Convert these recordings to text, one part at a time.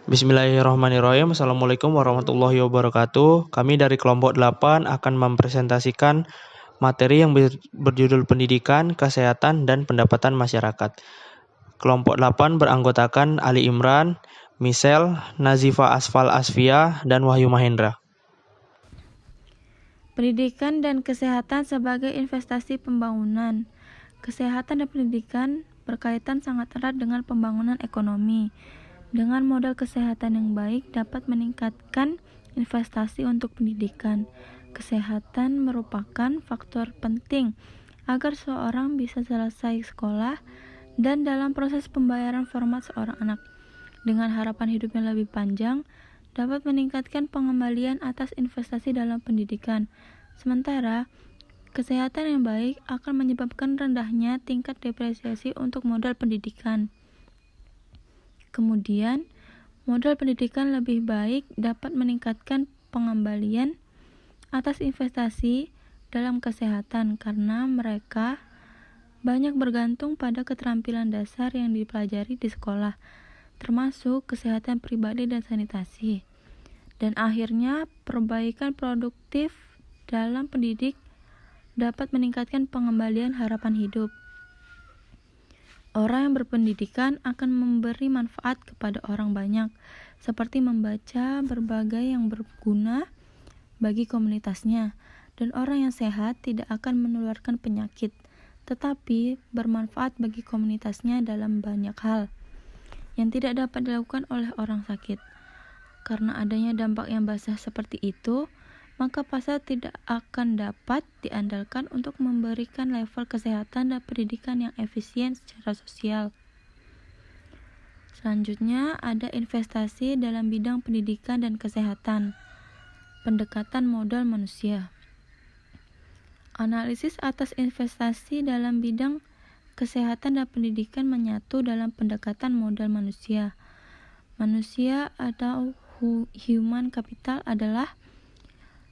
Bismillahirrahmanirrahim. Assalamualaikum warahmatullahi wabarakatuh. Kami dari kelompok 8 akan mempresentasikan materi yang berjudul Pendidikan, Kesehatan, dan Pendapatan Masyarakat. Kelompok 8 beranggotakan Ali Imran, Michelle, Nazifa Asfal Asfia, dan Wahyu Mahendra. Pendidikan dan kesehatan sebagai investasi pembangunan. Kesehatan dan pendidikan berkaitan sangat erat dengan pembangunan ekonomi. Dengan modal kesehatan yang baik dapat meningkatkan investasi untuk pendidikan. Kesehatan merupakan faktor penting agar seorang bisa selesai sekolah dan dalam proses pembayaran format seorang anak. Dengan harapan hidup yang lebih panjang, dapat meningkatkan pengembalian atas investasi dalam pendidikan. Sementara, kesehatan yang baik akan menyebabkan rendahnya tingkat depresiasi untuk modal pendidikan. Kemudian, modal pendidikan lebih baik dapat meningkatkan pengembalian atas investasi dalam kesehatan karena mereka banyak bergantung pada keterampilan dasar yang dipelajari di sekolah, termasuk kesehatan pribadi dan sanitasi. Dan akhirnya, perbaikan produktif dalam pendidik dapat meningkatkan pengembalian harapan hidup. Orang yang berpendidikan akan memberi manfaat kepada orang banyak, seperti membaca berbagai yang berguna bagi komunitasnya, dan orang yang sehat tidak akan menularkan penyakit, tetapi bermanfaat bagi komunitasnya dalam banyak hal yang tidak dapat dilakukan oleh orang sakit. Karena adanya dampak yang basah seperti itu, maka pasar tidak akan dapat diandalkan untuk memberikan level kesehatan dan pendidikan yang efisien secara sosial. Selanjutnya, ada investasi dalam bidang pendidikan dan kesehatan. Pendekatan modal manusia. Analisis atas investasi dalam bidang kesehatan dan pendidikan menyatu dalam pendekatan modal manusia. Manusia atau human capital adalah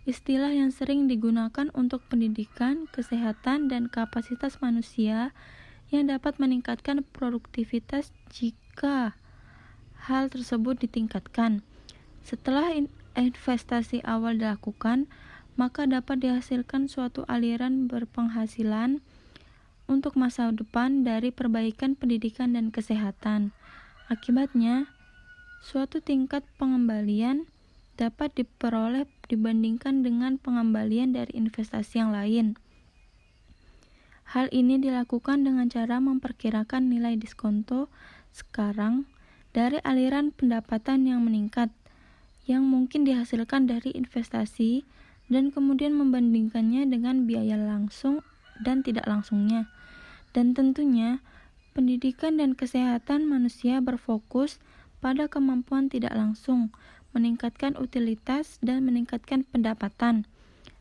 istilah yang sering digunakan untuk pendidikan, kesehatan, dan kapasitas manusia yang dapat meningkatkan produktivitas jika hal tersebut ditingkatkan. Setelah investasi awal dilakukan, maka dapat dihasilkan suatu aliran berpenghasilan untuk masa depan dari perbaikan pendidikan dan kesehatan. Akibatnya, suatu tingkat pengembalian dapat diperoleh dibandingkan dengan pengembalian dari investasi yang lain. Hal ini dilakukan dengan cara memperkirakan nilai diskonto sekarang dari aliran pendapatan yang meningkat yang mungkin dihasilkan dari investasi dan kemudian membandingkannya dengan biaya langsung dan tidak langsungnya. Dan tentunya, pendidikan dan kesehatan manusia berfokus pada kemampuan tidak langsung, meningkatkan utilitas, dan meningkatkan pendapatan.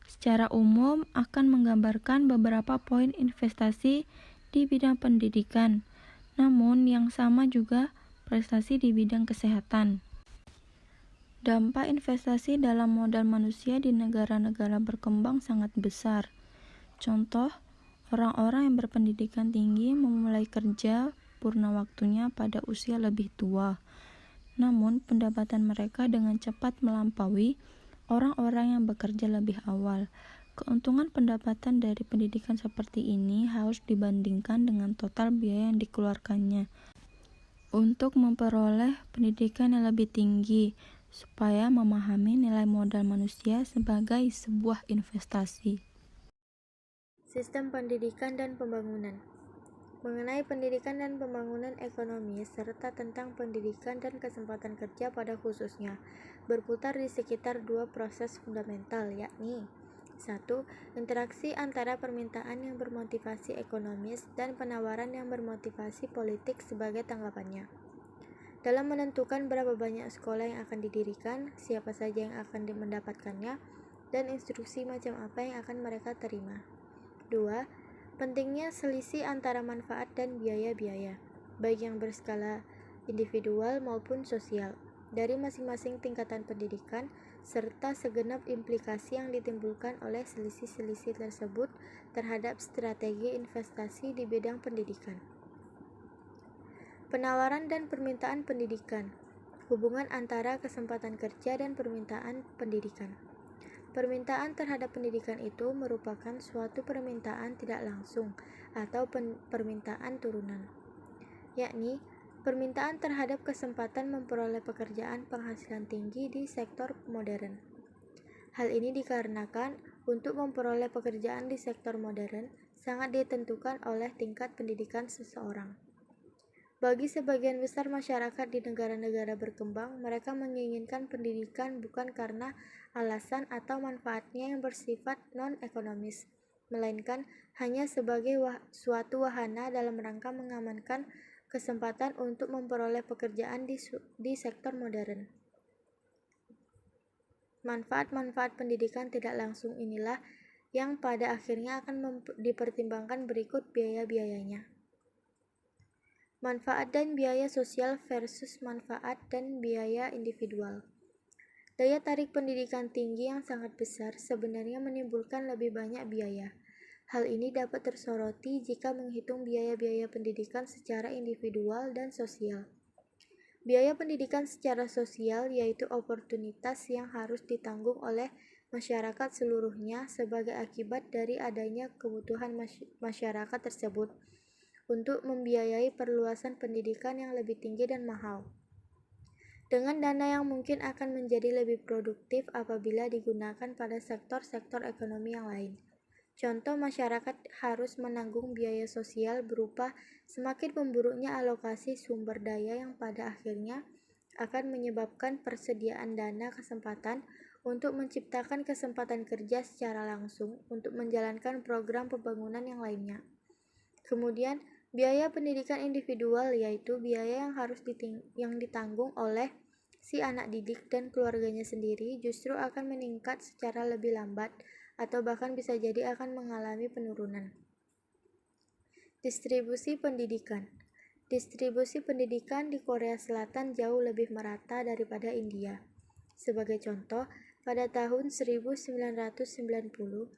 Secara umum akan menggambarkan beberapa poin investasi di bidang pendidikan, namun yang sama juga prestasi di bidang kesehatan. Dampak investasi dalam modal manusia di negara-negara berkembang sangat besar. Contoh, orang-orang yang berpendidikan tinggi memulai kerja purna waktunya pada usia lebih tua. Namun, pendapatan mereka dengan cepat melampaui orang-orang yang bekerja lebih awal. Keuntungan pendapatan dari pendidikan seperti ini harus dibandingkan dengan total biaya yang dikeluarkannya untuk memperoleh pendidikan yang lebih tinggi, supaya memahami nilai modal manusia sebagai sebuah investasi. Sistem pendidikan dan pembangunan. Mengenai pendidikan dan pembangunan ekonomi serta tentang pendidikan dan kesempatan kerja pada khususnya, berputar di sekitar dua proses fundamental, yakni 1. Interaksi antara permintaan yang bermotivasi ekonomis dan penawaran yang bermotivasi politik sebagai tanggapannya. Dalam menentukan berapa banyak sekolah yang akan didirikan, siapa saja yang akan mendapatkannya, dan instruksi macam apa yang akan mereka terima. 2. Pentingnya selisih antara manfaat dan biaya-biaya, baik yang berskala individual maupun sosial, dari masing-masing tingkatan pendidikan, serta segenap implikasi yang ditimbulkan oleh selisih-selisih tersebut terhadap strategi investasi di bidang pendidikan. Penawaran dan permintaan pendidikan. Hubungan antara kesempatan kerja dan permintaan pendidikan. Permintaan terhadap pendidikan itu merupakan suatu permintaan tidak langsung atau permintaan turunan, yakni permintaan terhadap kesempatan memperoleh pekerjaan penghasilan tinggi di sektor modern. Hal ini dikarenakan untuk memperoleh pekerjaan di sektor modern sangat ditentukan oleh tingkat pendidikan seseorang. Bagi sebagian besar masyarakat di negara-negara berkembang, mereka menginginkan pendidikan bukan karena alasan atau manfaatnya yang bersifat non-ekonomis, melainkan hanya sebagai suatu wahana dalam rangka mengamankan kesempatan untuk memperoleh pekerjaan di sektor modern. Manfaat-manfaat pendidikan tidak langsung inilah yang pada akhirnya akan dipertimbangkan berikut biaya-biayanya. Manfaat dan biaya sosial versus manfaat dan biaya individual. Daya tarik pendidikan tinggi yang sangat besar sebenarnya menimbulkan lebih banyak biaya. Hal ini dapat tersoroti jika menghitung biaya-biaya pendidikan secara individual dan sosial. Biaya pendidikan secara sosial yaitu oportunitas yang harus ditanggung oleh masyarakat seluruhnya sebagai akibat dari adanya kebutuhan masyarakat tersebut untuk membiayai perluasan pendidikan yang lebih tinggi dan mahal. Dengan dana yang mungkin akan menjadi lebih produktif apabila digunakan pada sektor-sektor ekonomi yang lain. Contoh, masyarakat harus menanggung biaya sosial berupa semakin memburuknya alokasi sumber daya yang pada akhirnya akan menyebabkan persediaan dana kesempatan untuk menciptakan kesempatan kerja secara langsung untuk menjalankan program pembangunan yang lainnya. Kemudian, biaya pendidikan individual yaitu biaya yang harus ditanggung oleh si anak didik dan keluarganya sendiri justru akan meningkat secara lebih lambat atau bahkan bisa jadi akan mengalami penurunan. Distribusi pendidikan. Distribusi pendidikan di Korea Selatan jauh lebih merata daripada India. Sebagai contoh, pada tahun 1990,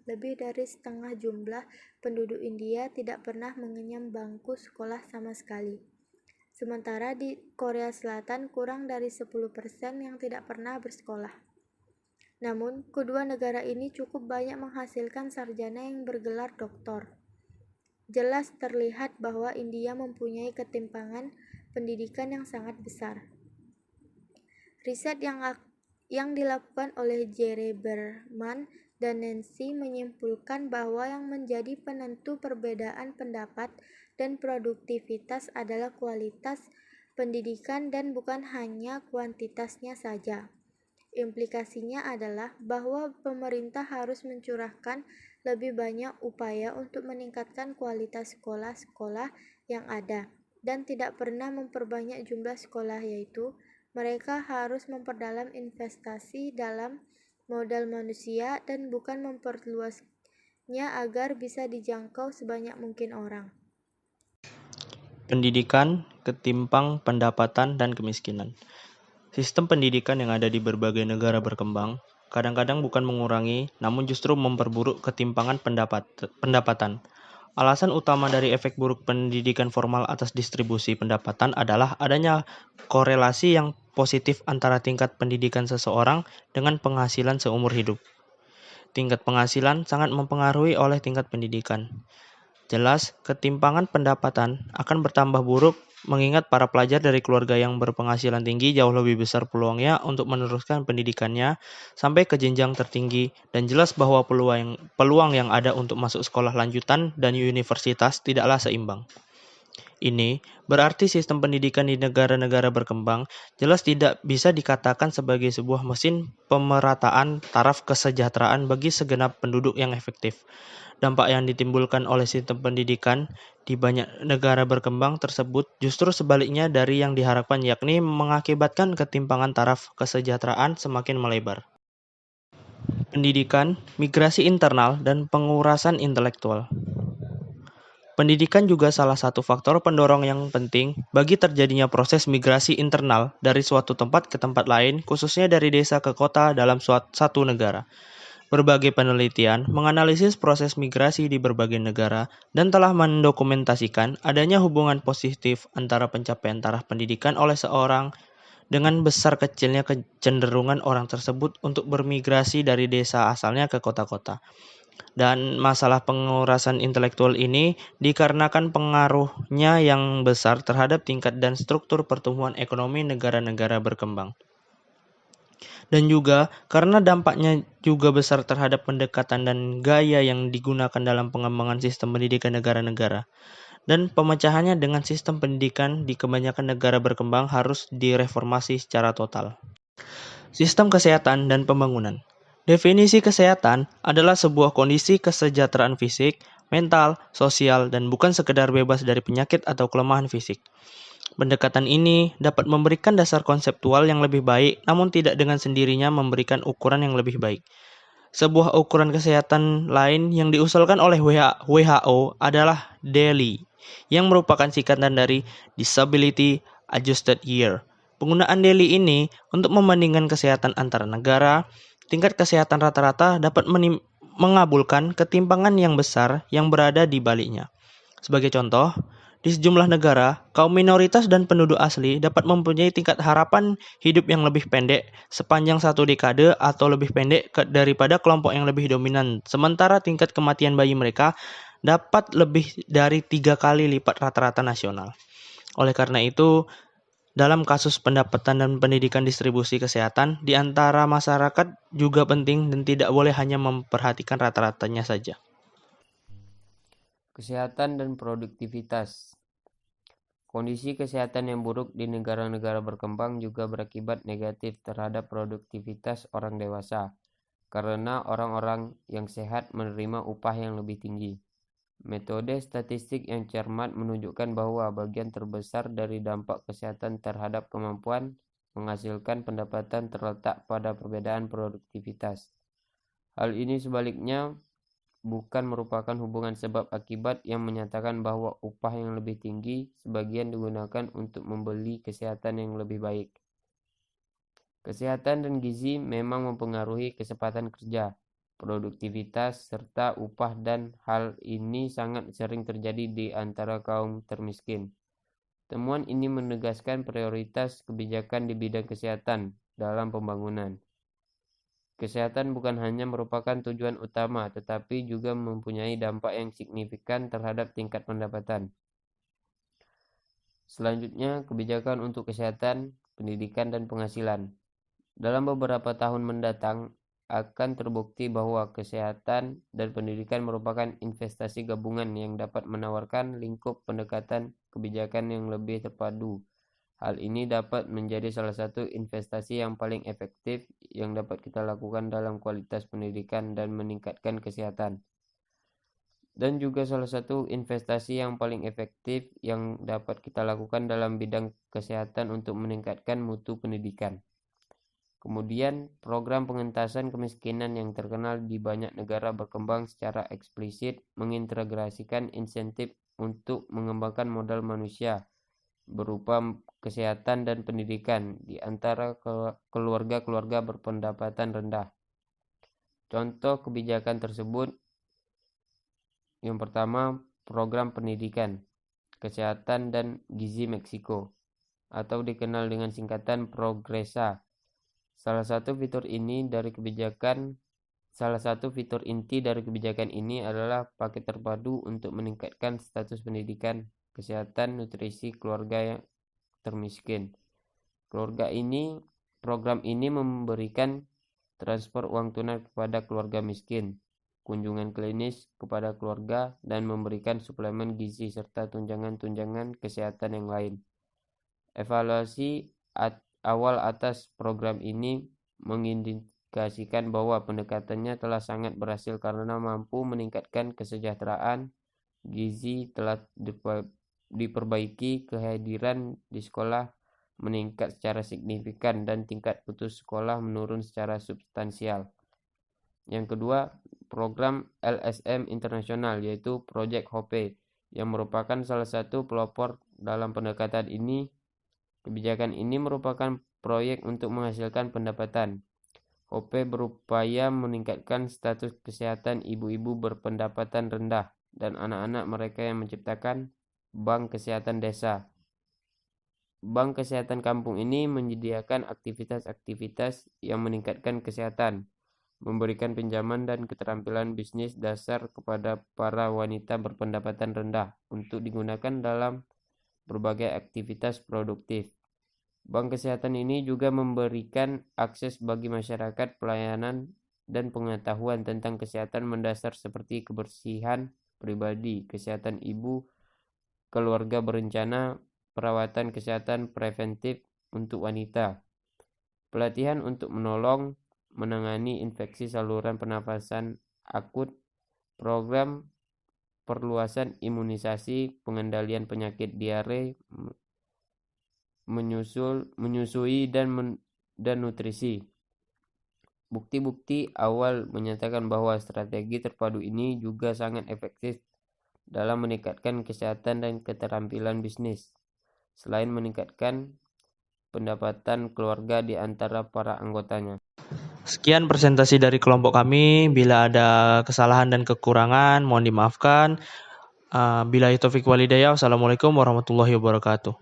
lebih dari setengah jumlah penduduk India tidak pernah mengenyam bangku sekolah sama sekali. Sementara di Korea Selatan kurang dari 10% yang tidak pernah bersekolah. Namun, kedua negara ini cukup banyak menghasilkan sarjana yang bergelar doktor. Jelas terlihat bahwa India mempunyai ketimpangan pendidikan yang sangat besar. Riset yang dilakukan oleh Jerry Berman dan Nancy menyimpulkan bahwa yang menjadi penentu perbedaan pendapat dan produktivitas adalah kualitas pendidikan dan bukan hanya kuantitasnya saja. Implikasinya adalah bahwa pemerintah harus mencurahkan lebih banyak upaya untuk meningkatkan kualitas sekolah-sekolah yang ada dan tidak pernah memperbanyak jumlah sekolah, yaitu mereka harus memperdalam investasi dalam modal manusia dan bukan memperluasnya agar bisa dijangkau sebanyak mungkin orang. Pendidikan, ketimpang pendapatan, dan kemiskinan. Sistem pendidikan yang ada di berbagai negara berkembang kadang-kadang bukan mengurangi, namun justru memperburuk ketimpangan pendapatan. Alasan utama dari efek buruk pendidikan formal atas distribusi pendapatan adalah adanya korelasi yang positif antara tingkat pendidikan seseorang dengan penghasilan seumur hidup. Tingkat penghasilan sangat mempengaruhi oleh tingkat pendidikan. Jelas, ketimpangan pendapatan akan bertambah buruk mengingat para pelajar dari keluarga yang berpenghasilan tinggi jauh lebih besar peluangnya untuk meneruskan pendidikannya sampai ke jenjang tertinggi, dan jelas bahwa peluang yang ada untuk masuk sekolah lanjutan dan universitas tidaklah seimbang. Ini berarti sistem pendidikan di negara-negara berkembang jelas tidak bisa dikatakan sebagai sebuah mesin pemerataan taraf kesejahteraan bagi segenap penduduk yang efektif. Dampak yang ditimbulkan oleh sistem pendidikan di banyak negara berkembang tersebut justru sebaliknya dari yang diharapkan, yakni mengakibatkan ketimpangan taraf kesejahteraan semakin melebar. Pendidikan, migrasi internal, dan pengurasan intelektual. Pendidikan juga salah satu faktor pendorong yang penting bagi terjadinya proses migrasi internal dari suatu tempat ke tempat lain, khususnya dari desa ke kota dalam satu negara. Berbagai penelitian menganalisis proses migrasi di berbagai negara dan telah mendokumentasikan adanya hubungan positif antara pencapaian taraf pendidikan oleh seorang dengan besar kecilnya kecenderungan orang tersebut untuk bermigrasi dari desa asalnya ke kota-kota. Dan masalah pengurasan intelektual ini dikarenakan pengaruhnya yang besar terhadap tingkat dan struktur pertumbuhan ekonomi negara-negara berkembang. Dan juga karena dampaknya juga besar terhadap pendekatan dan gaya yang digunakan dalam pengembangan sistem pendidikan negara-negara. Dan pemecahannya dengan sistem pendidikan di kebanyakan negara berkembang harus direformasi secara total. Sistem kesehatan dan pembangunan. Definisi kesehatan adalah sebuah kondisi kesejahteraan fisik, mental, sosial, dan bukan sekedar bebas dari penyakit atau kelemahan fisik. Pendekatan ini dapat memberikan dasar konseptual yang lebih baik, namun tidak dengan sendirinya memberikan ukuran yang lebih baik. Sebuah ukuran kesehatan lain yang diusulkan oleh WHO adalah DALY, yang merupakan singkatan dari Disability Adjusted Year. Penggunaan DALY ini untuk membandingkan kesehatan antara negara, tingkat kesehatan rata-rata dapat mengabulkan ketimpangan yang besar yang berada di baliknya. Sebagai contoh, di sejumlah negara, kaum minoritas dan penduduk asli dapat mempunyai tingkat harapan hidup yang lebih pendek sepanjang 1 dekade atau lebih pendek daripada kelompok yang lebih dominan. Sementara tingkat kematian bayi mereka dapat lebih dari 3 kali lipat rata-rata nasional. Oleh karena itu, dalam kasus pendapatan dan pendidikan distribusi kesehatan di antara masyarakat juga penting dan tidak boleh hanya memperhatikan rata-ratanya saja. Kesehatan dan produktivitas. Kondisi kesehatan yang buruk di negara-negara berkembang juga berakibat negatif terhadap produktivitas orang dewasa, karena orang-orang yang sehat menerima upah yang lebih tinggi. Metode statistik yang cermat menunjukkan bahwa bagian terbesar dari dampak kesehatan terhadap kemampuan menghasilkan pendapatan terletak pada perbedaan produktivitas. Hal ini sebaliknya bukan merupakan hubungan sebab akibat yang menyatakan bahwa upah yang lebih tinggi sebagian digunakan untuk membeli kesehatan yang lebih baik. Kesehatan dan gizi memang mempengaruhi kesempatan kerja, produktivitas, serta upah, dan hal ini sangat sering terjadi di antara kaum termiskin. Temuan ini menegaskan prioritas kebijakan di bidang kesehatan dalam pembangunan. Kesehatan bukan hanya merupakan tujuan utama, tetapi juga mempunyai dampak yang signifikan terhadap tingkat pendapatan. Selanjutnya, kebijakan untuk kesehatan, pendidikan, dan penghasilan. Dalam beberapa tahun mendatang, akan terbukti bahwa kesehatan dan pendidikan merupakan investasi gabungan yang dapat menawarkan lingkup pendekatan kebijakan yang lebih terpadu. Hal ini dapat menjadi salah satu investasi yang paling efektif yang dapat kita lakukan dalam kualitas pendidikan dan meningkatkan kesehatan. Dan juga salah satu investasi yang paling efektif yang dapat kita lakukan dalam bidang kesehatan untuk meningkatkan mutu pendidikan. Kemudian, program pengentasan kemiskinan yang terkenal di banyak negara berkembang secara eksplisit mengintegrasikan insentif untuk mengembangkan modal manusia berupa kesehatan dan pendidikan di antara keluarga-keluarga berpendapatan rendah. Contoh kebijakan tersebut, yang pertama, program pendidikan, kesehatan dan gizi Meksiko, atau dikenal dengan singkatan Progresa. Salah satu fitur inti dari kebijakan ini adalah paket terpadu untuk meningkatkan status pendidikan, kesehatan, nutrisi keluarga yang termiskin. Program ini memberikan transfer uang tunai kepada keluarga miskin, kunjungan klinis kepada keluarga, dan memberikan suplemen gizi serta tunjangan-tunjangan kesehatan yang lain. Evaluasi awal atas program ini mengindikasikan bahwa pendekatannya telah sangat berhasil karena mampu meningkatkan kesejahteraan gizi, telah diperbaiki kehadiran di sekolah meningkat secara signifikan, dan tingkat putus sekolah menurun secara substansial. Yang kedua, program LSM internasional, yaitu Project Hope, yang merupakan salah satu pelopor dalam pendekatan ini. Kebijakan ini merupakan proyek untuk menghasilkan pendapatan. Hope berupaya meningkatkan status kesehatan ibu-ibu berpendapatan rendah dan anak-anak mereka yang menciptakan bank kesehatan desa. Bank Kesehatan Kampung ini menyediakan aktivitas-aktivitas yang meningkatkan kesehatan, memberikan pinjaman dan keterampilan bisnis dasar kepada para wanita berpendapatan rendah untuk digunakan dalam berbagai aktivitas produktif. Bank Kesehatan ini juga memberikan akses bagi masyarakat pelayanan dan pengetahuan tentang kesehatan mendasar seperti kebersihan pribadi, kesehatan ibu, keluarga berencana, perawatan kesehatan preventif untuk wanita, pelatihan untuk menolong menangani infeksi saluran pernafasan akut, program perluasan imunisasi, pengendalian penyakit diare, menyusui dan nutrisi. Bukti-bukti awal menyatakan bahwa strategi terpadu ini juga sangat efektif dalam meningkatkan kesehatan dan keterampilan bisnis, selain meningkatkan pendapatan keluarga di antara para anggotanya. Sekian presentasi dari kelompok kami. Bila ada kesalahan dan kekurangan, mohon dimaafkan. Billahi taufiq walhidayah. Wassalamualaikum warahmatullahi wabarakatuh.